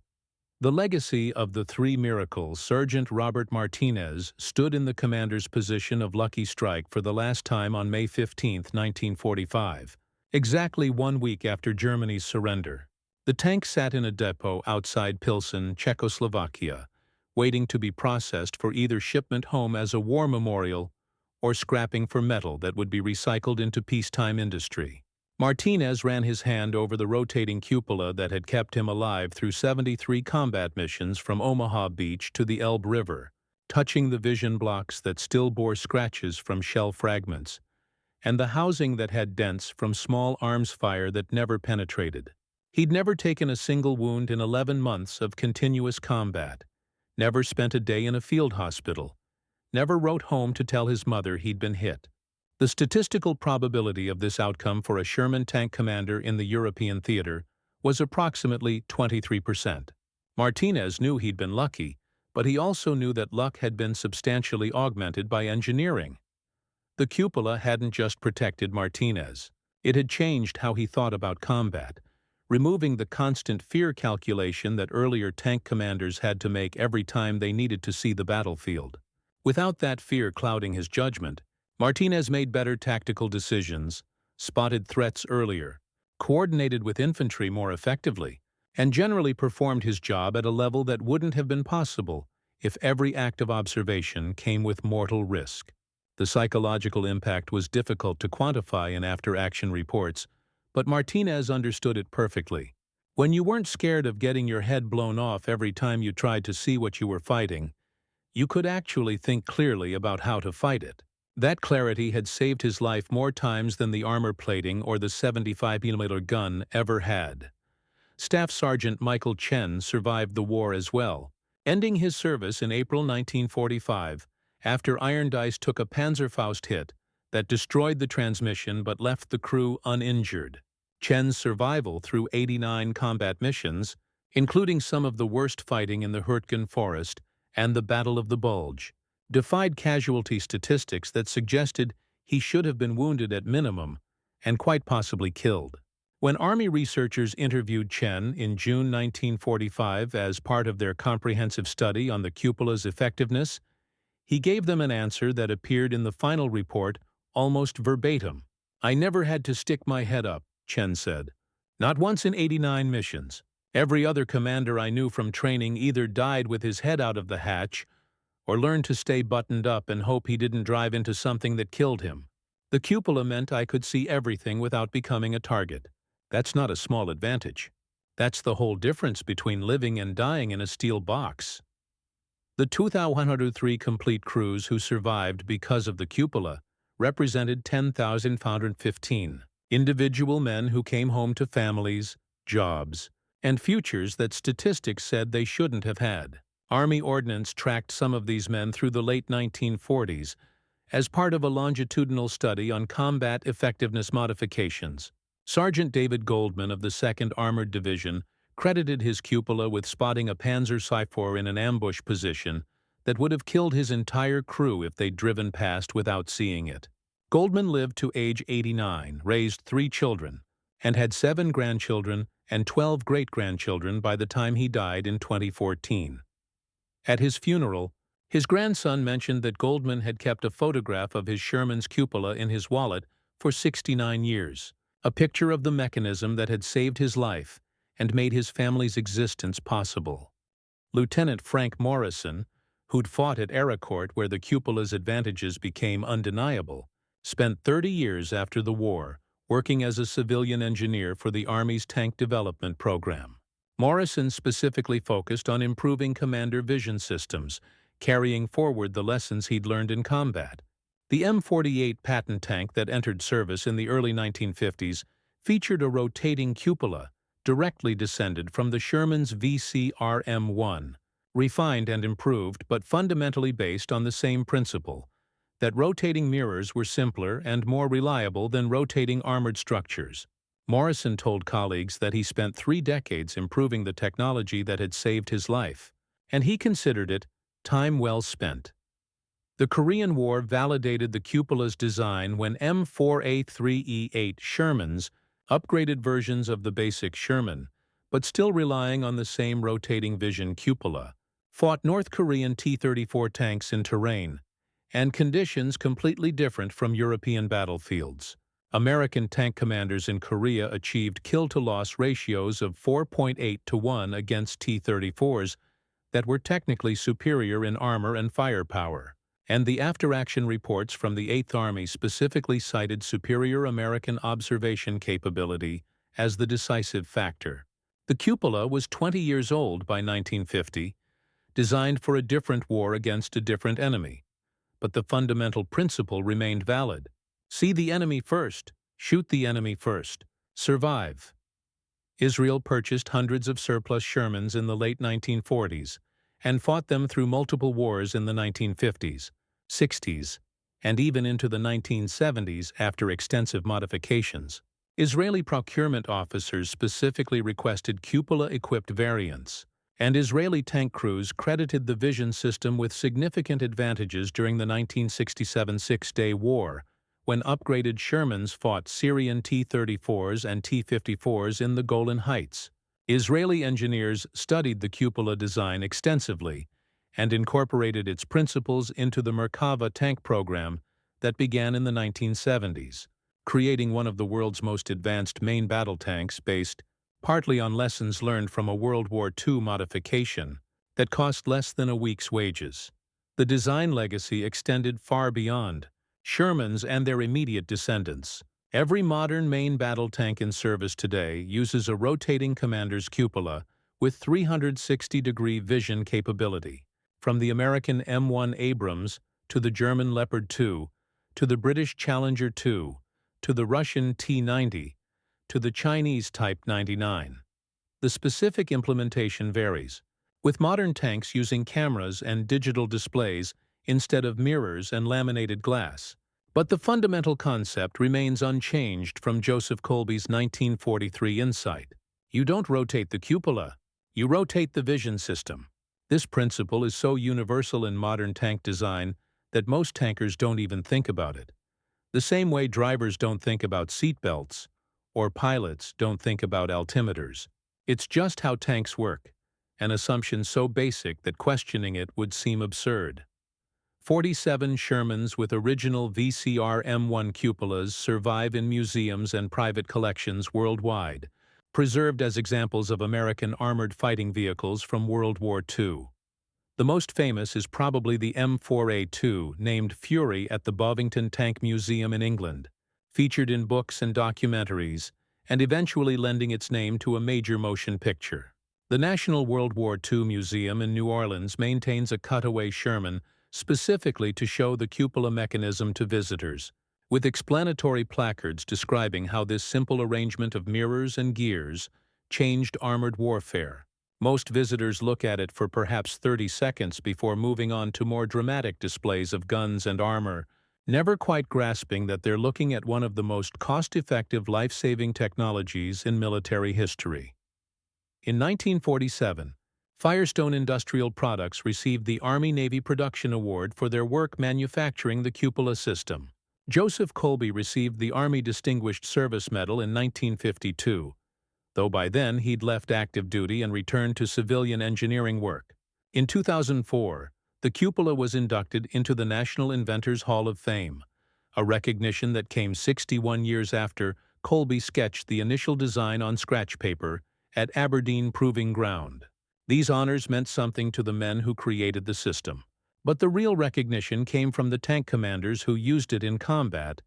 The legacy of the 3 miracles. Sergeant Robert Martinez stood in the commander's position of lucky strike for the last time on May 15, 1945, exactly 1 week after Germany's surrender. The tank sat in a depot outside Pilsen, Czechoslovakia, waiting to be processed for either shipment home as a war memorial or scrapping for metal that would be recycled into peacetime industry. Martinez ran his hand over the rotating cupola that had kept him alive through 73 combat missions from Omaha Beach to the Elbe River, touching the vision blocks that still bore scratches from shell fragments, and the housing that had dents from small arms fire that never penetrated. He'd never taken a single wound in 11 months of continuous combat, never spent a day in a field hospital, never wrote home to tell his mother he'd been hit. The statistical probability of this outcome for a Sherman tank commander in the European theater was approximately 23%. Martinez knew he'd been lucky, but he also knew that luck had been substantially augmented by engineering. The cupola hadn't just protected Martinez. It had changed how he thought about combat, removing the constant fear calculation that earlier tank commanders had to make every time they needed to see the battlefield. Without that fear clouding his judgment, Martinez made better tactical decisions, spotted threats earlier, coordinated with infantry more effectively, and generally performed his job at a level that wouldn't have been possible if every act of observation came with mortal risk. The psychological impact was difficult to quantify in after-action reports, but Martinez understood it perfectly. When you weren't scared of getting your head blown off every time you tried to see what you were fighting, you could actually think clearly about how to fight it. That clarity had saved his life more times than the armor plating or the 75mm gun ever had. Staff Sergeant Michael Chen survived the war as well, ending his service in April 1945 after Iron Dice took a Panzerfaust hit that destroyed the transmission but left the crew uninjured. Chen's survival through 89 combat missions, including some of the worst fighting in the Hurtgen Forest and the Battle of the Bulge, defied casualty statistics that suggested he should have been wounded at minimum and quite possibly killed. When Army researchers interviewed Chen in June 1945 as part of their comprehensive study on the cupola's effectiveness, he gave them an answer that appeared in the final report almost verbatim. "I never had to stick my head up," Chen said. "Not once in 89 missions. Every other commander I knew from training either died with his head out of the hatch or learned to stay buttoned up and hope he didn't drive into something that killed him. The cupola meant I could see everything without becoming a target. That's not a small advantage. That's the whole difference between living and dying in a steel box." The 2,103 complete crews who survived because of the cupola represented 10,515 individual men who came home to families, jobs, and futures that statistics said they shouldn't have had. Army Ordnance tracked some of these men through the late 1940s as part of a longitudinal study on combat effectiveness modifications. Sergeant David Goldman of the 2nd Armored Division credited his cupola with spotting a Panzer Cypher in an ambush position that would have killed his entire crew if they'd driven past without seeing it. Goldman lived to age 89, raised 3 children, and had 7 grandchildren and 12 great-grandchildren by the time he died in 2014. At his funeral, his grandson mentioned that Goldman had kept a photograph of his Sherman's cupola in his wallet for 69 years, a picture of the mechanism that had saved his life and made his family's existence possible. Lieutenant Frank Morrison, who'd fought at Aracourt where the cupola's advantages became undeniable, spent 30 years after the war working as a civilian engineer for the Army's tank development program. Morrison specifically focused on improving commander vision systems, carrying forward the lessons he'd learned in combat. The M48 Patton tank that entered service in the early 1950s featured a rotating cupola directly descended from the Sherman's VCRM-1, refined and improved but fundamentally based on the same principle, that rotating mirrors were simpler and more reliable than rotating armored structures. Morrison told colleagues that he spent 3 decades improving the technology that had saved his life, and he considered it time well spent. The Korean War validated the cupola's design when M4A3E8 Shermans, upgraded versions of the basic Sherman, but still relying on the same rotating vision cupola, fought North Korean T-34 tanks in terrain and conditions completely different from European battlefields. American tank commanders in Korea achieved kill-to-loss ratios of 4.8 to 1 against T-34s that were technically superior in armor and firepower, and the after-action reports from the 8th Army specifically cited superior American observation capability as the decisive factor. The cupola was 20 years old by 1950, designed for a different war against a different enemy, but the fundamental principle remained valid. See the enemy first, shoot the enemy first, survive. Israel purchased hundreds of surplus Shermans in the late 1940s and fought them through multiple wars in the 1950s, 60s, and even into the 1970s after extensive modifications. Israeli procurement officers specifically requested cupola-equipped variants, And Israeli tank crews credited the vision system with significant advantages during the 1967 Six-Day War, when upgraded Shermans fought Syrian T-34s and T-54s in the Golan Heights. Israeli engineers studied the cupola design extensively and incorporated its principles into the Merkava tank program that began in the 1970s, creating one of the world's most advanced main battle tanks based partly on lessons learned from a World War II modification that cost less than a week's wages. The design legacy extended far beyond Shermans and their immediate descendants. Every modern main battle tank in service today uses a rotating commander's cupola with 360-degree vision capability. From the American M1 Abrams to the German Leopard 2, to the British Challenger 2, to the Russian T-90, to the Chinese Type 99. The specific implementation varies, with modern tanks using cameras and digital displays instead of mirrors and laminated glass. But the fundamental concept remains unchanged from Joseph Colby's 1943 insight. You don't rotate the cupola, you rotate the vision system. This principle is so universal in modern tank design that most tankers don't even think about it. The same way drivers don't think about seat belts, or pilots don't think about altimeters. It's just how tanks work, an assumption so basic that questioning it would seem absurd. 47 Shermans with original VCR M1 cupolas survive in museums and private collections worldwide, preserved as examples of American armored fighting vehicles from World War II. The most famous is probably the M4A2, named Fury at the Bovington Tank Museum in England, featured in books and documentaries, and eventually lending its name to a major motion picture. The National World War II Museum in New Orleans maintains a cutaway Sherman specifically to show the cupola mechanism to visitors, with explanatory placards describing how this simple arrangement of mirrors and gears changed armored warfare. Most visitors look at it for perhaps 30 seconds before moving on to more dramatic displays of guns and armor, never quite grasping that they're looking at one of the most cost-effective life-saving technologies in military history. In 1947, Firestone Industrial Products received the Army-Navy Production Award for their work manufacturing the cupola system. Joseph Colby received the Army Distinguished Service Medal in 1952, though by then he'd left active duty and returned to civilian engineering work. In 2004, the cupola was inducted into the National Inventors Hall of Fame, a recognition that came 61 years after Colby sketched the initial design on scratch paper at Aberdeen Proving Ground. These honors meant something to the men who created the system, but the real recognition came from the tank commanders who used it in combat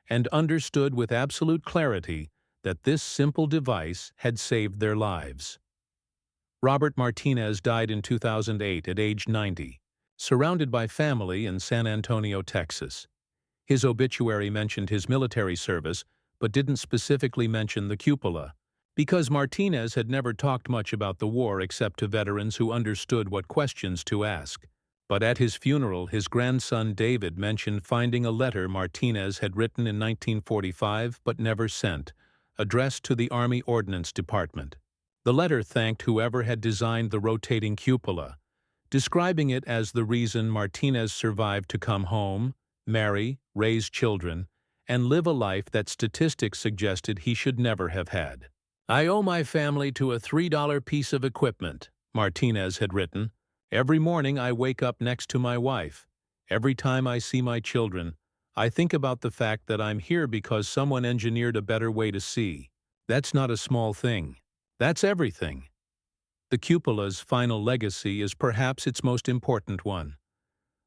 and understood with absolute clarity that this simple device had saved their lives. Robert Martinez died in 2008 at age 90, surrounded by family in San Antonio, Texas. His obituary mentioned his military service, but didn't specifically mention the cupola, because Martinez had never talked much about the war except to veterans who understood what questions to ask. But at his funeral, his grandson David mentioned finding a letter Martinez had written in 1945 but never sent, addressed to the Army Ordnance Department. The letter thanked whoever had designed the rotating cupola, describing it as the reason Martinez survived to come home, marry, raise children, and live a life that statistics suggested he should never have had. "I owe my family to a $3 piece of equipment," Martinez had written. "Every morning I wake up next to my wife. Every time I see my children, I think about the fact that I'm here because someone engineered a better way to see. That's not a small thing. That's everything." The cupola's final legacy is perhaps its most important one.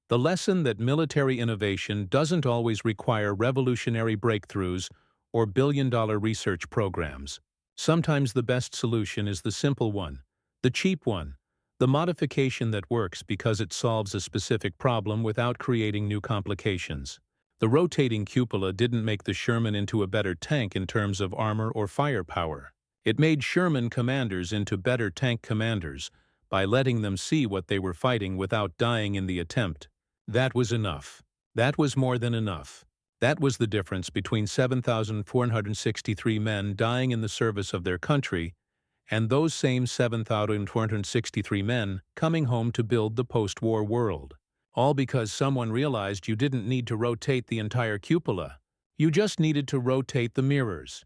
The lesson that military innovation doesn't always require revolutionary breakthroughs or billion-dollar research programs. Sometimes the best solution is the simple one, the cheap one, the modification that works because it solves a specific problem without creating new complications. The rotating cupola didn't make the Sherman into a better tank in terms of armor or firepower. It made Sherman commanders into better tank commanders by letting them see what they were fighting without dying in the attempt. That was enough. That was more than enough. That was the difference between 7,463 men dying in the service of their country and those same 7,463 men coming home to build the post-war world. All because someone realized you didn't need to rotate the entire cupola. You just needed to rotate the mirrors.